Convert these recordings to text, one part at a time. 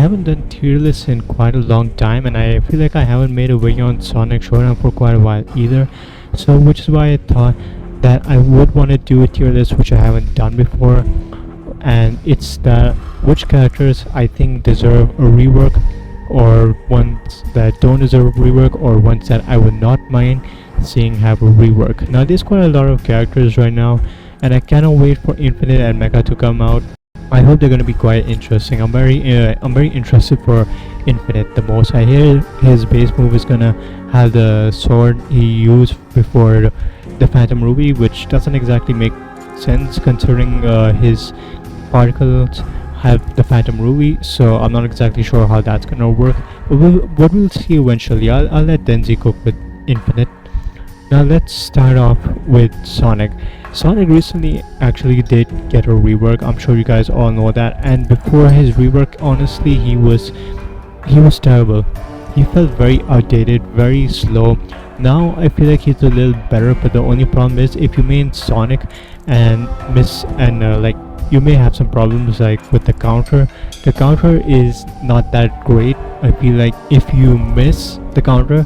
haven't done tier lists in quite a long time, and I feel like I haven't made a video on Sonic Showdown for quite a while either. So which is why I thought that I would want to do a tier list which I haven't done before, and it's that which characters I think deserve a rework, or ones that don't deserve a rework, or ones that I would not mind seeing have a rework. Now there's quite a lot of characters right now, and I cannot wait for Infinite and Mecha to come out. I hope they're gonna be quite interesting. I'm very interested for Infinite the most. I hear his base move is gonna have the sword he used before the Phantom Ruby, which doesn't exactly make sense considering his particles have the Phantom Ruby. So I'm not exactly sure how that's gonna work. But what we'll see eventually. I'll let Denzi cook with Infinite. Now let's start off with Sonic. Sonic recently actually did get a rework. I'm sure you guys all know that. And before his rework, honestly, he was terrible. He felt very outdated, very slow. Now I feel like he's a little better, but the only problem is if you main Sonic and miss and like you may have some problems like with the counter. The counter is not that great. I feel like if you miss the counter,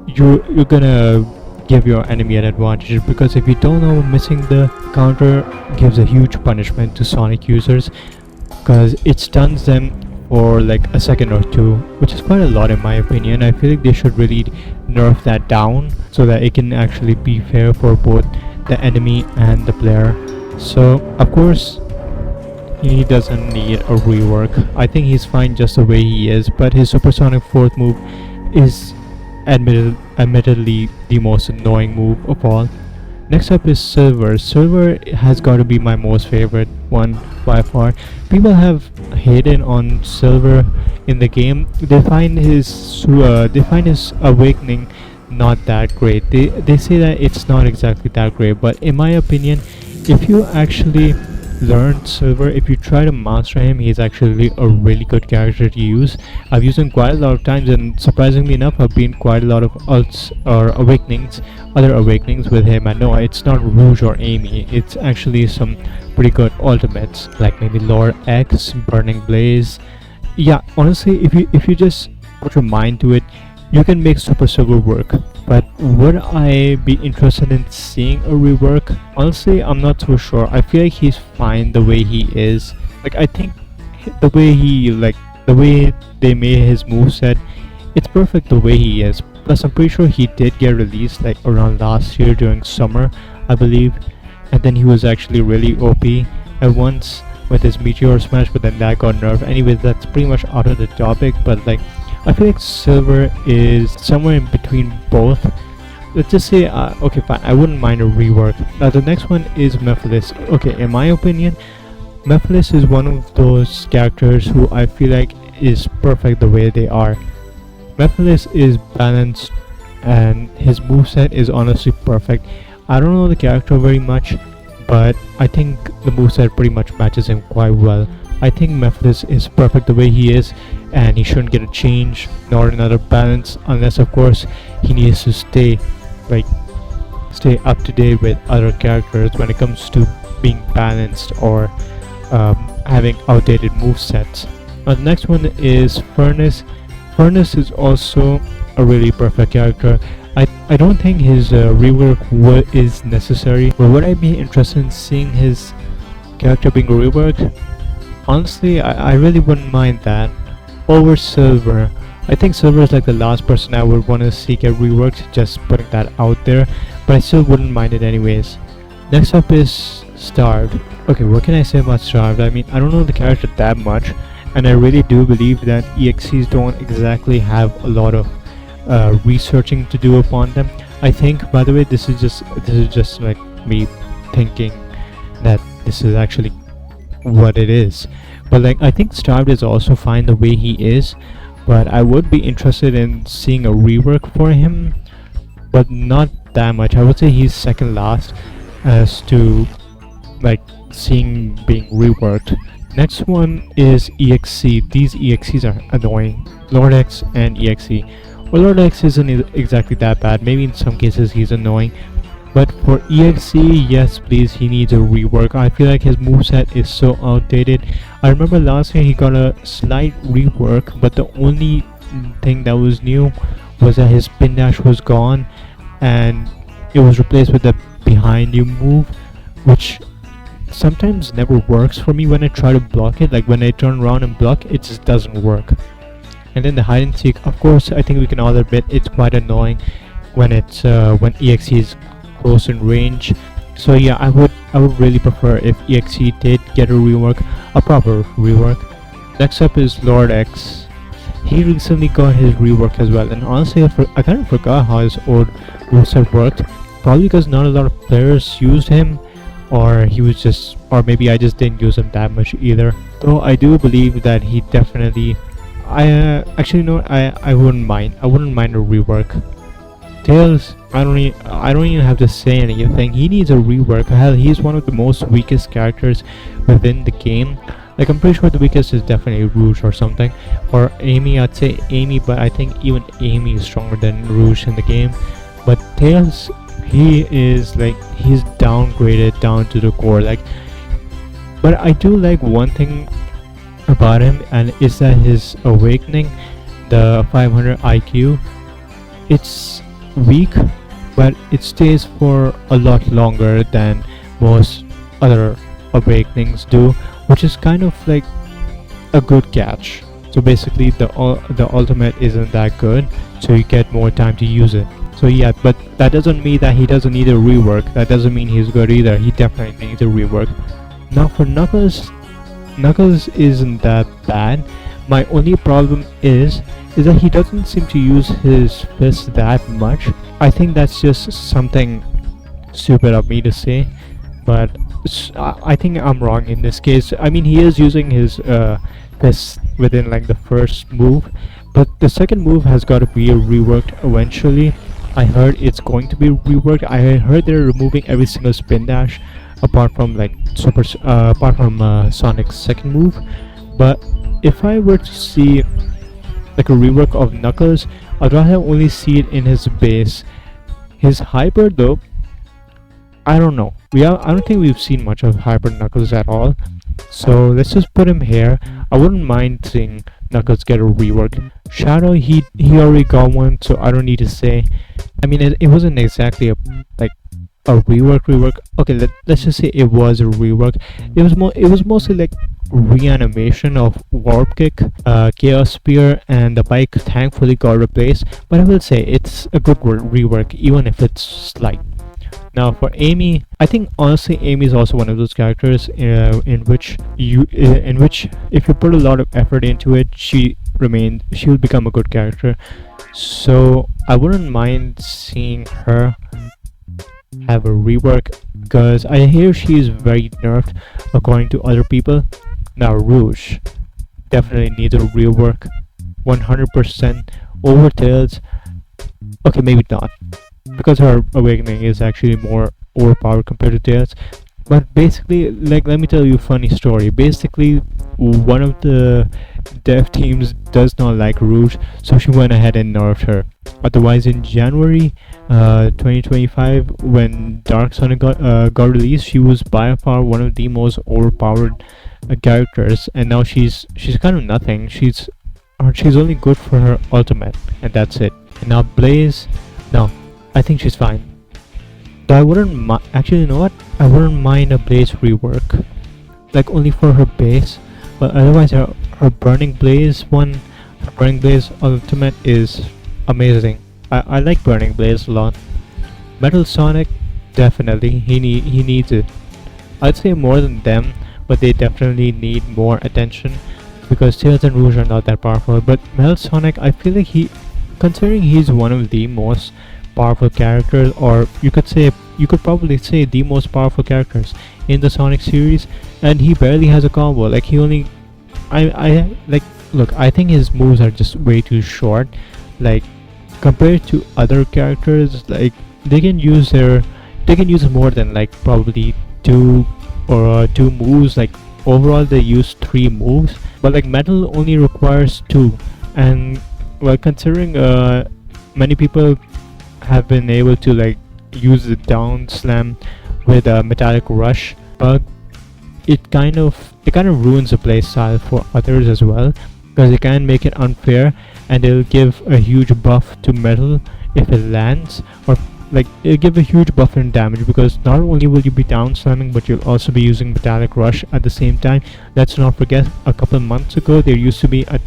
you're gonna give your enemy an advantage, because if you don't know, missing the counter gives a huge punishment to Sonic users, because it stuns them for like a second or two, which is quite a lot in my opinion. I feel like they should really nerf that down so that it can actually be fair for both the enemy and the player. So of course he doesn't need a rework. I think he's fine just the way he is, but his supersonic fourth move is admittedly the most annoying move of all. Next up is Silver. Silver has got to be my most favorite one by far. People have hated on Silver in the game. They find his awakening not that great. They say that it's not exactly that great, but in my opinion, if you actually learn Silver, if you try to master him, he's actually a really good character to use. I've used him quite a lot of times, and surprisingly enough, I've been quite a lot of ults or other awakenings with him. And no, it's not Rouge or Amy, it's actually some pretty good ultimates like maybe Lord X, Burning Blaze. Yeah, honestly, if you just put your mind to it, you can make Super Silver work. But would I be interested in seeing a rework? Honestly, I'm not so sure. I feel like he's fine the way he is. Like, I think the way they made his moveset, it's perfect the way he is. Plus, I'm pretty sure he did get released like around last year during summer, I believe. And then he was actually really OP at once with his Meteor Smash, but then that got nerfed. Anyways, that's pretty much out of the topic, but like, I feel like Silver is somewhere in between both. Let's just say, okay fine, I wouldn't mind a rework. Now the next one is Mephiles. Okay, in my opinion, Mephiles is one of those characters who I feel like is perfect the way they are. Mephiles is balanced and his moveset is honestly perfect. I don't know the character very much, but I think the moveset pretty much matches him quite well. I think Mephiles is perfect the way he is, and he shouldn't get a change nor another balance, unless of course he needs to stay up to date with other characters when it comes to being balanced or having outdated movesets. Now the next one is Furnace. Furnace is also a really perfect character. I don't think his rework is necessary, but would I be interested in seeing his character being reworked? Honestly, I really wouldn't mind that over Silver. I think Silver is like the last person I would want to see get reworked, just putting that out there, but I still wouldn't mind it anyways. Next up is Starved. Okay, what can I say about Starved? I mean, I don't know the character that much, and I really do believe that EXCs don't exactly have a lot of researching to do upon them. I think, by the way, this is just like me thinking that this is actually what it is, but like I think Starved is also fine the way he is, but I would be interested in seeing a rework for him, but not that much. I would say he's second last as to like seeing being reworked. Next one is EXC. These EXCs are annoying. Lord X and EXC. Well, Lord X isn't exactly that bad. Maybe in some cases he's annoying, But for EXE, yes, please, he needs a rework. I feel like his moveset is so outdated. I remember last year he got a slight rework, but the only thing that was new was that his spin dash was gone and it was replaced with the behind you move, which sometimes never works for me when I try to block it. Like when I turn around and block, it just doesn't work. And then the hide and seek, of course, I think we can all admit it's quite annoying when when EXE is close in range. So yeah, I would really prefer if EXE did get a rework, a proper rework. Next up is Lord X. He recently got his rework as well, and honestly I kind of forgot how his old moveset worked, probably because not a lot of players used him, or he was just, or maybe I just didn't use him that much either. Though I do believe that he definitely, actually no, I wouldn't mind a rework. Tails, I don't even have to say anything. He needs a rework. Hell, he's one of the most weakest characters within the game. Like, I'm pretty sure the weakest is definitely Rouge or something, or Amy. I'd say Amy, but I think even Amy is stronger than Rouge in the game. But Tails, he is like, he's downgraded down to the core. Like, but I do like one thing about him, and it's that his awakening, the 500 IQ, it's weak, but it stays for a lot longer than most other awakenings do, which is kind of like a good catch. So basically the ultimate isn't that good, so you get more time to use it. So yeah, but that doesn't mean that he doesn't need a rework. That doesn't mean he's good either. He definitely needs a rework. Now for Knuckles isn't that bad. My only problem is that he doesn't seem to use his fist that much. I think that's just something stupid of me to say, but I think I'm wrong in this case. I mean, he is using his fist within like the first move, but the second move has got to be reworked eventually. I heard it's going to be reworked. I heard they're removing every single spin dash apart from like Sonic's second move. But if I were to see like a rework of Knuckles, I'd rather only see it in his base. His hyper though, I don't know. I don't think we've seen much of Hyper Knuckles at all. So let's just put him here. I wouldn't mind seeing Knuckles get a rework. Shadow, he already got one, so I don't need to say. I mean, it wasn't exactly a rework. Okay, let's just say it was a rework. It was mostly like reanimation of Warp Kick, Chaos Spear, and the bike thankfully got replaced. But I will say it's a good rework, even if it's slight. Now for Amy, I think honestly Amy is also one of those characters in which if you put a lot of effort into it, she'll become a good character. So I wouldn't mind seeing her have a rework, because I hear she's very nerfed according to other people. Now Rouge definitely needs a rework, 100% over Tails. Okay, maybe not, because her awakening is actually more overpowered compared to Tails. But basically, like, let me tell you a funny story. Basically, one of the dev teams does not like Rouge, so she went ahead and nerfed her. Otherwise, in January 2025, when Dark Sonic got released, she was by far one of the most overpowered characters, and now she's kind of nothing. She's only good for her ultimate, and that's it. And now Blaze, no, I think she's fine. Though I wouldn't actually, you know what? I wouldn't mind a Blaze rework, like only for her base. But otherwise, her Burning Blaze ultimate is amazing. I like Burning Blaze a lot. Metal Sonic, definitely he needs it. I'd say more than them, but they definitely need more attention, because Tails and Rouge are not that powerful. But Metal Sonic, I feel like considering he's one of the most powerful characters, or you could probably say the most powerful characters in the Sonic series, and he barely has a combo. Like, he only, look, I think his moves are just way too short. Like, compared to other characters, like, they can use more than like probably two moves. Like, overall they use 3 moves, but like Metal only requires 2. And well, considering many people have been able to like use the down slam with a metallic rush bug, it kind of ruins the playstyle for others as well, because it can make it unfair, and it'll give a huge buff to metal if it lands, or like it'll give a huge buff in damage, because not only will you be down slamming, but you'll also be using metallic rush at the same time. Let's not forget, a couple months ago there used to be a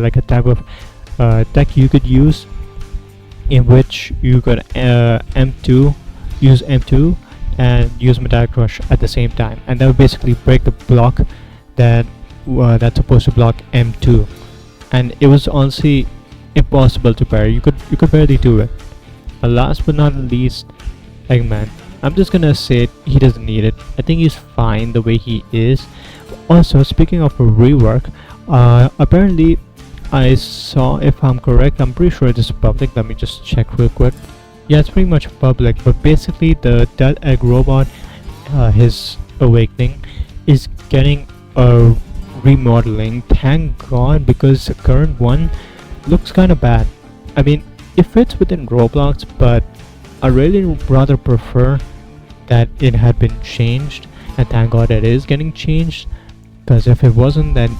like a type of tech you could use, in which you could use M2 and use metallic rush at the same time, and that would basically break the block that's supposed to block M2, and it was honestly impossible to parry. You could barely do it. And last but not least, Eggman. I'm just gonna say it, he doesn't need it. I think he's fine the way he is. Also, speaking of a rework, apparently I saw, if I'm correct, I'm pretty sure it is public. Let me just check real quick. Yeah, it's pretty much public, but basically the Dead Egg robot, his awakening, is getting a remodeling. Thank God, because the current one looks kind of bad. I mean, it fits within Roblox, but I really rather prefer that it had been changed, and thank God it is getting changed, because if it wasn't, then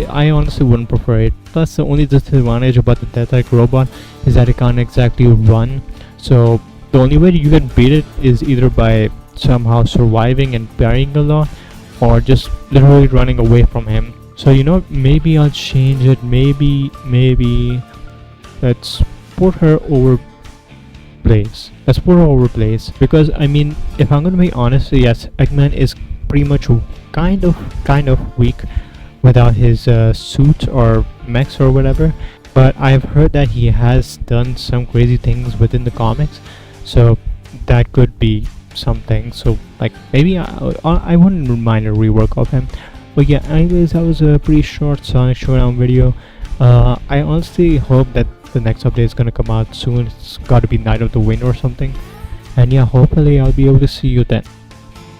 I honestly wouldn't prefer it. Plus, the only disadvantage about the Death Egg robot is that it can't exactly run, so the only way you can beat it is either by somehow surviving and parrying a lot, or just literally running away from him. So you know, maybe I'll change it. Maybe let's put her over Blaze. Let's put her over Blaze, because I mean, if I'm gonna be honest, yes, Eggman is pretty much kind of weak without his suit or mechs or whatever, but I've heard that he has done some crazy things within the comics, so that could be something. So like, maybe I wouldn't mind a rework of him. But yeah, anyways, that was a pretty short Sonic Showdown video. I honestly hope that the next update is gonna come out soon. It's gotta be Night of the Wind or something, and yeah, hopefully I'll be able to see you then.